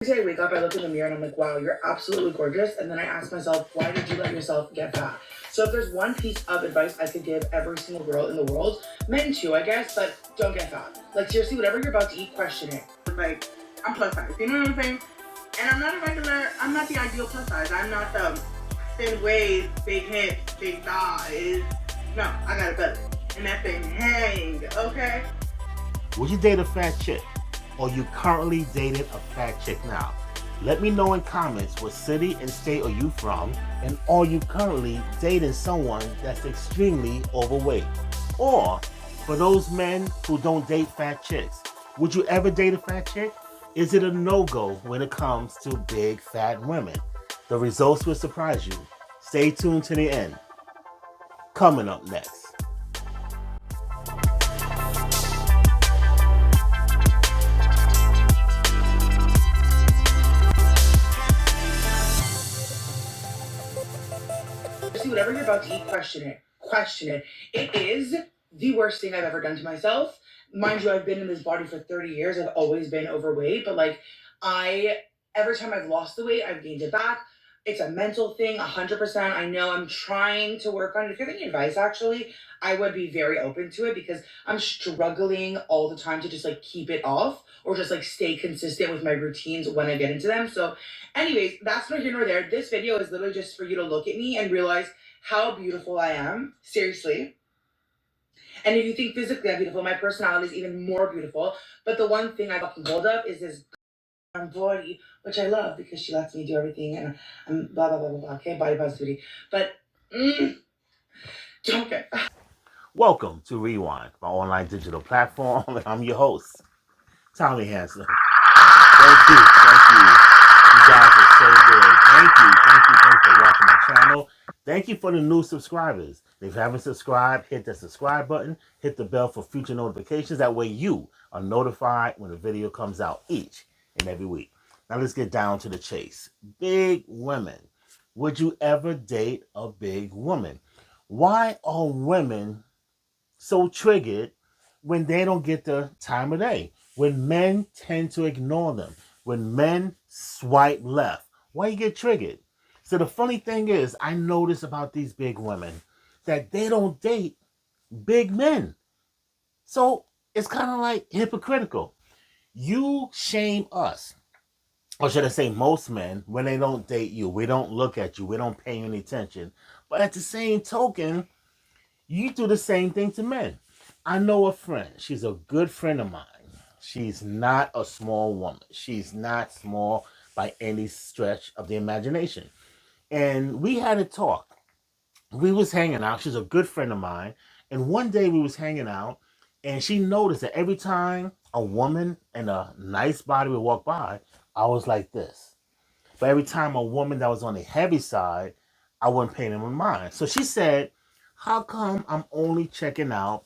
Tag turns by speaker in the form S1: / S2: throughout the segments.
S1: Every day I wake up, I look in the mirror and I'm like, wow, you're absolutely gorgeous. And then I ask myself, why did you let yourself get fat? So if there's one piece of advice I could give every single girl in the world, men too, I guess, but don't get fat. Like seriously, whatever you're about to eat, question it. Like, I'm plus size, you know what I'm saying? And I'm not a regular, I'm not the ideal plus size. I'm not the thin waist, big hips, big thighs. No, I got a belly. And that thing hang, okay?
S2: Would you date a fat chick? Or you currently dated a fat chick now? Let me know in comments what city and state are you from, and are you currently dating someone that's extremely overweight? Or for those men who don't date fat chicks, would you ever date a fat chick? Is it a no-go when it comes to big fat women? The results will surprise you. Stay tuned to the end. Coming up next.
S1: See, whatever you're about to eat, question it. Question it. It is the worst thing I've ever done to myself. Mind you, I've been in this body for 30 years. I've always been overweight, but like I every time I've lost the weight, I've gained it back. It's a mental thing, 100%. I know I'm trying to work on it. If you're getting advice, actually, I would be very open to it because I'm struggling all the time to just like keep it off or just like stay consistent with my routines when I get into them. So anyways, that's neither here nor there. This video is literally just for you to look at me and realize how beautiful I am. Seriously. And if you think physically I'm beautiful, my personality is even more beautiful. But the one thing I fucking hold up is this body, which I love because she lets me do everything and I'm blah, blah, blah, blah, blah. Okay, body positivity. But don't get.
S2: Welcome to Rewind, my online digital platform. I'm your host, Tommy Hanson. Thank you, thank you. You guys are so good. Thank you for watching my channel. Thank you for the new subscribers. If you haven't subscribed, hit the subscribe button, hit the bell for future notifications. That way you are notified when a video comes out each and every week. Now let's get down to the chase. Big women. Would you ever date a big woman? Why are women so triggered when they don't get the time of day? When men tend to ignore them, when men swipe left, why you get triggered? So the funny thing is, I notice about these big women that they don't date big men. So it's kind of like hypocritical. You shame us, or should I say most men, when they don't date you. We don't look at you. We don't pay you any attention. But at the same token, you do the same thing to men. I know a friend. She's a good friend of mine. She's not a small woman. She's not small by any stretch of the imagination. And we had a talk. We was hanging out. She's a good friend of mine. And one day we was hanging out and she noticed that every time a woman in a nice body would walk by, I was like this. But every time a woman that was on the heavy side, I wouldn't pay them in mind. So she said, how come I'm only checking out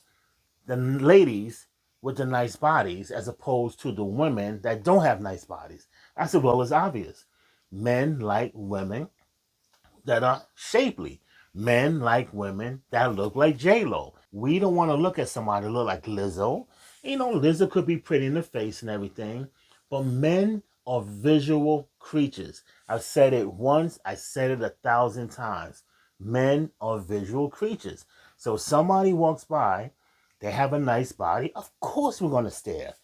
S2: the ladies with the nice bodies as opposed to the women that don't have nice bodies? I said, well, it's obvious. Men like women that are shapely. Men like women that look like J-Lo. We don't want to look at somebody that look like Lizzo. You know, Lizzo could be pretty in the face and everything, but men are visual creatures. I've said it once, I said it 1,000 times. Men are visual creatures. So somebody walks by, they have a nice body, of course we're going to stare.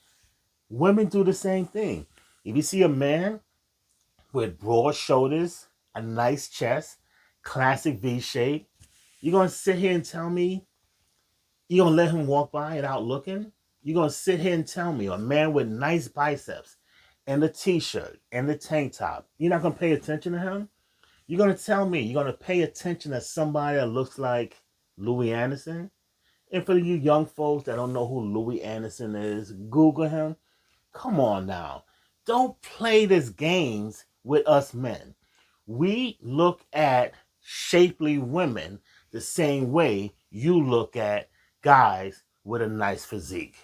S2: Women do the same thing. If you see a man with broad shoulders, a nice chest, classic V shape, you're going to sit here and tell me you're going to let him walk by without looking? You're going to sit here and tell me a man with nice biceps and the t-shirt and the tank top, you're not going to pay attention to him? You're going to tell me you're going to pay attention to somebody that looks like Louis Anderson? And for you young folks that don't know who Louis Anderson is, Google him. Come on now. Don't play these games with us men. We look at shapely women the same way you look at guys with a nice physique.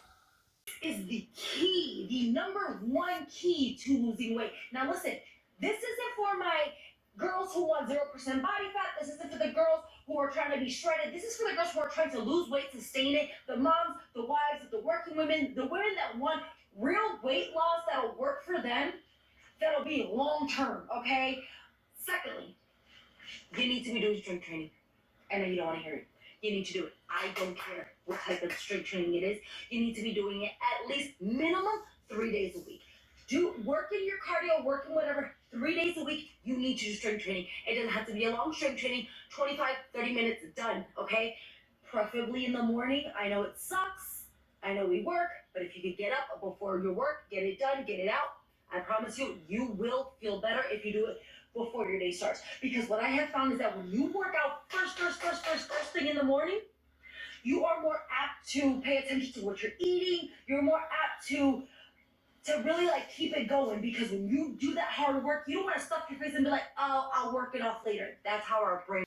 S1: Is the key, the number one key to losing weight. Now, listen, this isn't for my girls who want 0% body fat. This isn't for the girls who are trying to be shredded. This is for the girls who are trying to lose weight, sustain it. The moms, the wives, the working women, the women that want real weight loss that'll work for them.
S3: that'll be long term, okay? Secondly, you need to be doing strength training. I know you don't want to hear it. You need to do it. I don't care what type of strength training it is. You need to be doing it at least minimum 3 days a week. Do working your cardio, working whatever, 3 days a week, you need to do strength training. It doesn't have to be a long strength training, 25, 30 minutes, done, okay? Preferably in the morning. I know it sucks. I know we work, but if you could get up before your work, get it done, get it out, I promise you, you will feel better if you do it before your day starts. Because what I have found is that when you work out first thing in the morning, you are more apt to pay attention to what you're eating. You're more apt to really like keep it going, because when you do that hard work, you don't want to stuff your face and be like, oh, I'll work it off later. That's how our brain.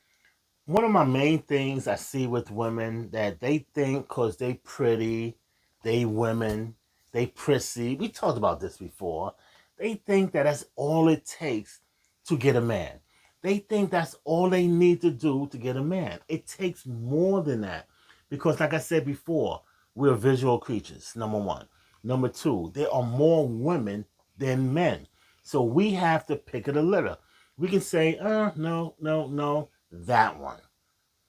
S2: One of my main things I see with women that they think because they pretty, they women, they prissy. We talked about this before. They think that that's all it takes to get a man. They think that's all they need to do to get a man. It takes more than that because, like I said before, we're visual creatures. Number one. Number two, there are more women than men, so we have to pick of the litter. We can say, no, no, no, that one.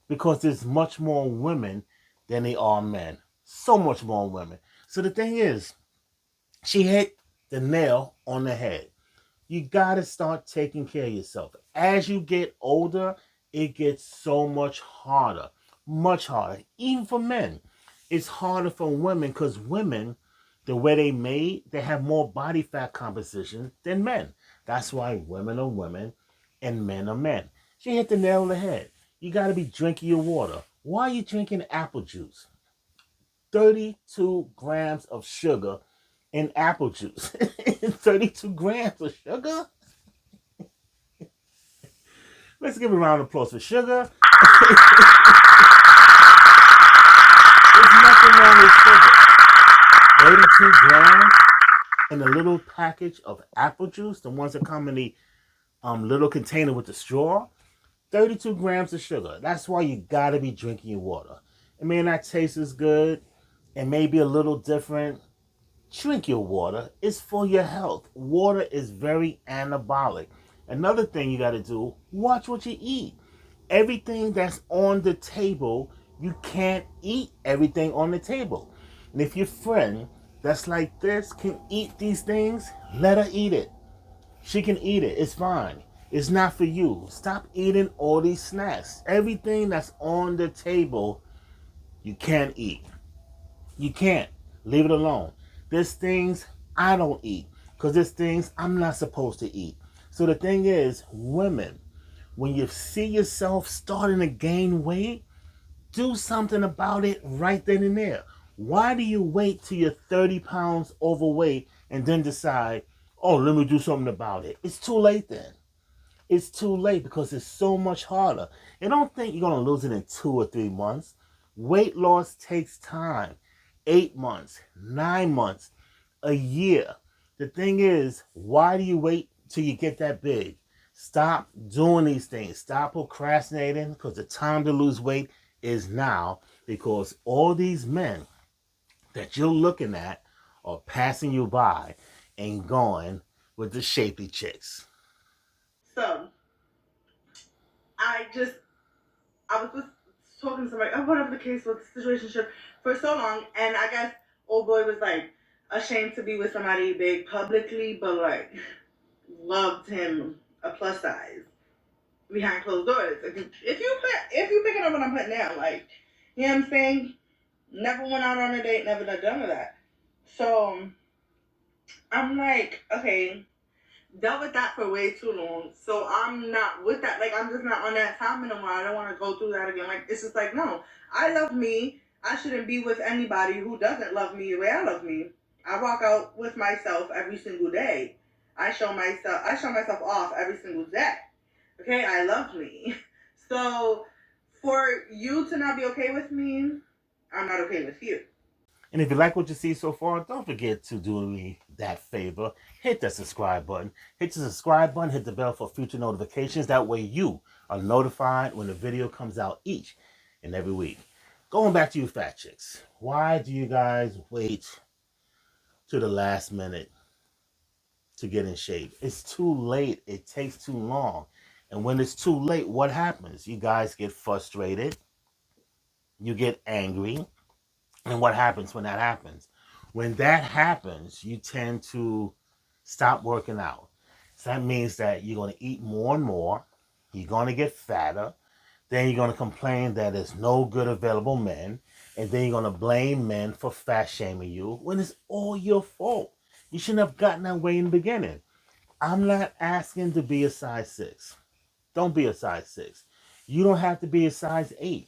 S2: Because there's much more women than there are men. So much more women. So the thing is, she hit the nail on the head. You got to start taking care of yourself. As you get older, it gets so much harder. Much harder. Even for men. It's harder for women because women, the way they made, they have more body fat composition than men. That's why women are women and men are men. She hit the nail on the head. You got to be drinking your water. Why are you drinking apple juice? 32 grams of sugar in apple juice. 32 grams of sugar? Let's give a round of applause for sugar. There's nothing wrong with sugar. 32 grams in a little package of apple juice, the ones that come in the little container with the straw. 32 grams of sugar. That's why you gotta be drinking your water. It may not taste as good. It may be a little different. Drink your water. It's for your health. Water is very anabolic. Another thing you gotta do, watch what you eat. Everything that's on the table, you can't eat everything on the table. And if your friend that's like this can eat these things, let her eat it. She can eat it. It's fine. It's not for you. Stop eating all these snacks. Everything that's on the table, you can't eat. You can't. Leave it alone. There's things I don't eat because there's things I'm not supposed to eat. So the thing is, women, when you see yourself starting to gain weight, do something about it right then and there. Why do you wait till you're 30 pounds overweight and then decide, oh, let me do something about it? It's too late then. It's too late because it's so much harder. And don't think you're going to lose it in 2 or 3 months. Weight loss takes time. 8 months, 9 months, a year. The thing is, why do you wait till you get that big? Stop doing these things. Stop procrastinating because the time to lose weight is now because all these men that you're looking at are passing you by and going with the shapely chicks.
S1: So I was just talking to somebody, whatever the case was, the situationship for so long, and I guess old boy was like ashamed to be with somebody big publicly, but like loved him a plus size behind closed doors. If you picking up what I'm putting down, like, you know what I'm saying? Never went out on a date, never done with that. So I'm like, okay, dealt with that for way too long. So I'm not with that. Like, I'm just not on that time anymore. I don't want to go through that again. Like, it's just like, no, I love me. I shouldn't be with anybody who doesn't love me the way I love me. I walk out with myself every single day. I show myself off every single day. Okay, I love me. So for you to not be okay with me, I'm not okay with you.
S2: And if you like what you see so far, don't forget to do me that favor. Hit the subscribe button. Hit the subscribe button. Hit the bell for future notifications. That way you are notified when the video comes out each and every week. Going back to you fat chicks. Why do you guys wait to the last minute to get in shape. It's too late. It takes too long. And when it's too late, what happens? You guys get frustrated. You get angry. And what happens when that happens? When that happens, you tend to stop working out. So that means that you're going to eat more and more. You're going to get fatter. Then you're going to complain that there's no good available men. And then you're going to blame men for fat shaming you when it's all your fault. You shouldn't have gotten that way in the beginning. I'm not asking to be a size 6. Don't be a size 6. You don't have to be a size 8.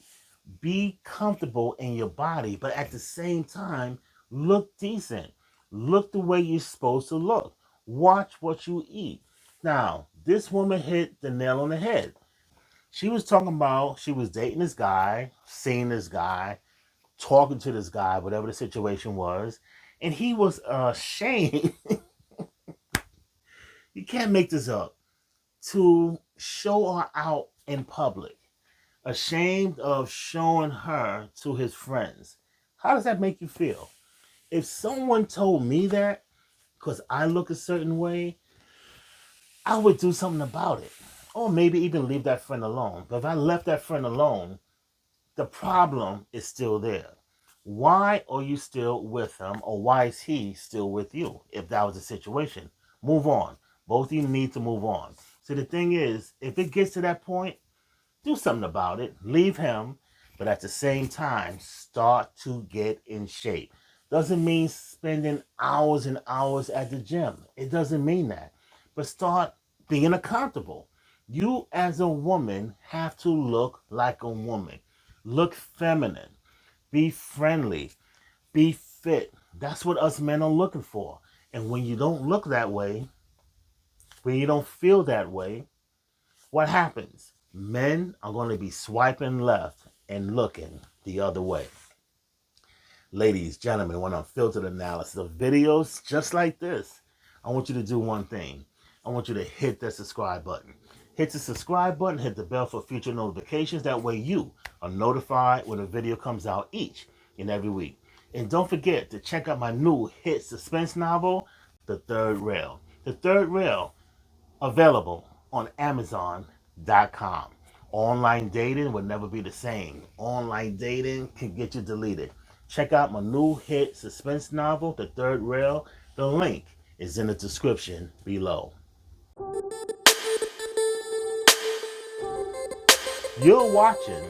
S2: Be comfortable in your body, but at the same time, look decent. Look the way you're supposed to look. Watch what you eat. Now, this woman hit the nail on the head. She was talking about she was dating this guy, seeing this guy, talking to this guy, whatever the situation was, and he was ashamed. You can't make this up. To show her out in public, ashamed of showing her to his friends. How does that make you feel? If someone told me that because I look a certain way, I would do something about it. Or maybe even leave that friend alone. But if I left that friend alone, the problem is still there. Why are you still with him, or why is he still with you? If that was the situation, move on. Both of you need to move on. So the thing is, if it gets to that point, do something about it. Leave him, but at the same time, start to get in shape. Doesn't mean spending hours and hours at the gym. It doesn't mean that. But start being accountable. You, as a woman, have to look like a woman. Look feminine. Be friendly. Be fit. That's what us men are looking for. And when you don't look that way, when you don't feel that way, what happens? Men are going to be swiping left and looking the other way. Ladies, gentlemen, when unfiltered analysis of videos just like this, I want you to do one thing. I want you to hit that subscribe button. Hit the subscribe button, hit the bell for future notifications. That way you are notified when a video comes out each and every week. And don't forget to check out my new hit suspense novel, The Third Rail. The Third Rail, available on Amazon.com. Online dating will never be the same. Online dating can get you deleted. Check out my new hit suspense novel, The Third Rail. The link is in the description below. You're watching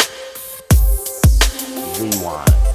S2: Rewind.